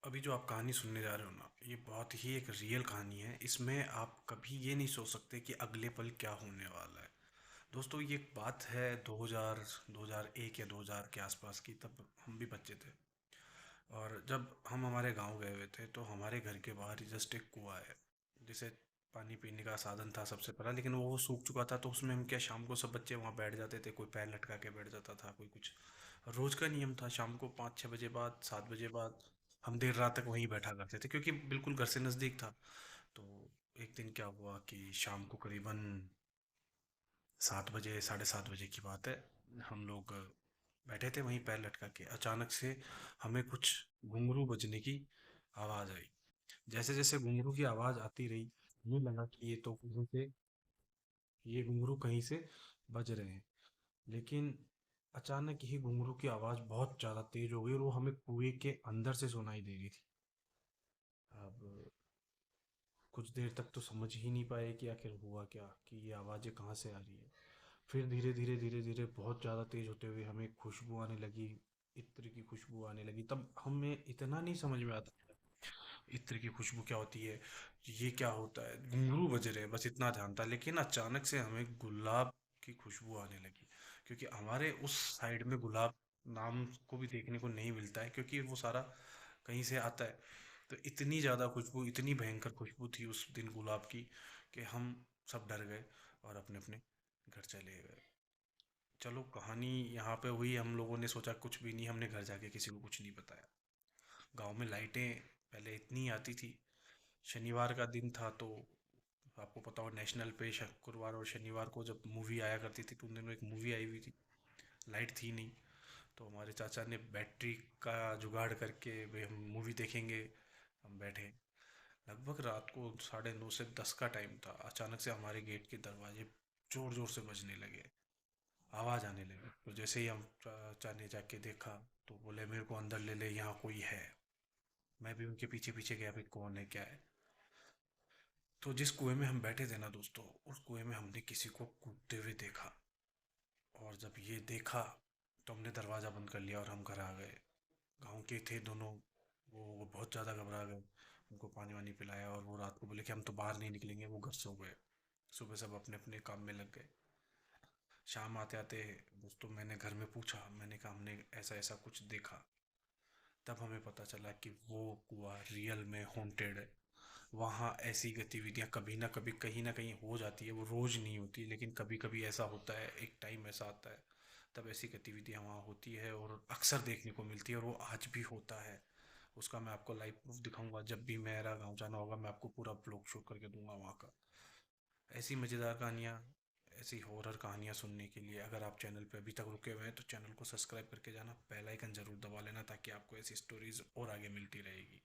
अभी जो आप कहानी सुनने जा रहे हो ना, ये बहुत ही एक रियल कहानी है। इसमें आप कभी ये नहीं सोच सकते कि अगले पल क्या होने वाला है। दोस्तों, ये एक बात है 2001 या 2000 के आसपास की। तब हम भी बच्चे थे, और जब हम हमारे गांव गए हुए थे तो हमारे घर के बाहर ही जस्ट एक कुआं है, जिसे पानी पीने का साधन था सबसे पहला। लेकिन वो सूख चुका था, तो उसमें हम क्या, शाम को सब बच्चे वहाँ बैठ जाते थे। कोई पैर लटका के बैठ जाता था, कोई कुछ। रोज का नियम था, शाम को 5-6 बजे बाद, 7 बजे बाद हम देर रात तक वहीं बैठा करते थे, क्योंकि बिल्कुल घर से नज़दीक था। तो एक दिन क्या हुआ कि शाम को करीबन 7 बजे, 7:30 बजे की बात है, हम लोग बैठे थे वहीं पैर लटका के। अचानक से हमें कुछ घुंघरू बजने की आवाज़ आई। जैसे जैसे घुंघरू की आवाज़ आती रही, हमें लगा कि ये घुंघरू कहीं से बज रहे हैं। लेकिन अचानक ही घुंघरू की आवाज़ बहुत ज़्यादा तेज हो गई, और वो हमें कुएं के अंदर से सुनाई दे रही थी। अब कुछ देर तक तो समझ ही नहीं पाए कि आखिर हुआ क्या, कि ये आवाज़ें कहाँ से आ रही है। फिर धीरे धीरे धीरे धीरे बहुत ज़्यादा तेज होते हुए हमें खुशबू आने लगी। इत्र की खुशबू आने लगी। तब हमें इतना नहीं समझ में आता था इत्र की खुशबू क्या होती है, ये क्या होता है। घुंघरू बज रहे हैं, बस इतना ध्यान था। लेकिन अचानक से हमें गुलाब की खुशबू आने लगी, क्योंकि हमारे उस साइड में गुलाब नाम को भी देखने को नहीं मिलता है, क्योंकि वो सारा कहीं से आता है। तो इतनी ज़्यादा खुशबू, इतनी भयंकर खुशबू थी उस दिन गुलाब की, कि हम सब डर गए और अपने अपने घर चले गए। चलो, कहानी यहाँ पे हुई। हम लोगों ने सोचा कुछ भी नहीं, हमने घर जाके किसी को कुछ नहीं बताया। गांव में लाइटें पहले इतनी आती थी। शनिवार का दिन था, तो आपको पता हो, नेशनल पे शुक्रवार और शनिवार को जब मूवी आया करती थी, तो उन दिनों एक मूवी आई हुई थी। लाइट थी नहीं, तो हमारे चाचा ने बैटरी का जुगाड़ करके वे हम मूवी देखेंगे। हम बैठे, लगभग रात को 9:30 से 10 का टाइम था। अचानक से हमारे गेट के दरवाजे जोर जोर से बजने लगे, आवाज़ आने लगी। तो जैसे ही हम चाचा ने जाके देखा, तो बोले मेरे को अंदर ले ले, यहाँ कोई है। मैं भी उनके पीछे पीछे गया, भाई कौन है क्या है। तो जिस कुएं में हम बैठे थे ना दोस्तों, उस कुएं में हमने किसी को कूदते हुए देखा। और जब ये देखा, तो हमने दरवाज़ा बंद कर लिया और हम घर आ गए। गांव के थे दोनों, वो बहुत ज़्यादा घबरा गए। उनको पानी वानी पिलाया, और वो रात को बोले कि हम तो बाहर नहीं निकलेंगे। वो घर सो गए। सुबह सब अपने अपने काम में लग गए। शाम आते आते दोस्तों, मैंने घर में पूछा, मैंने कहा हमने ऐसा ऐसा कुछ देखा। तब हमें पता चला कि वो कुआं रियल में हॉन्टेड है। वहाँ ऐसी गतिविधियाँ कभी ना कभी कहीं ना कहीं हो जाती है। वो रोज़ नहीं होती, लेकिन कभी कभी ऐसा होता है, एक टाइम ऐसा आता है, तब ऐसी गतिविधियाँ वहाँ होती है और अक्सर देखने को मिलती है, और वो आज भी होता है। उसका मैं आपको लाइव प्रूफ दिखाऊंगा। जब भी मेरा गांव जाना होगा, मैं आपको पूरा ब्लॉग शो करके दूंगा वहाँ का। ऐसी मज़ेदार कहानियाँ, ऐसी हॉरर कहानियाँ सुनने के लिए, अगर आप चैनल पे अभी तक रुके हुए हैं, तो चैनल को सब्सक्राइब करके जाना, बेल आइकन ज़रूर दबा लेना, ताकि आपको ऐसी स्टोरीज़ और आगे मिलती रहेगी।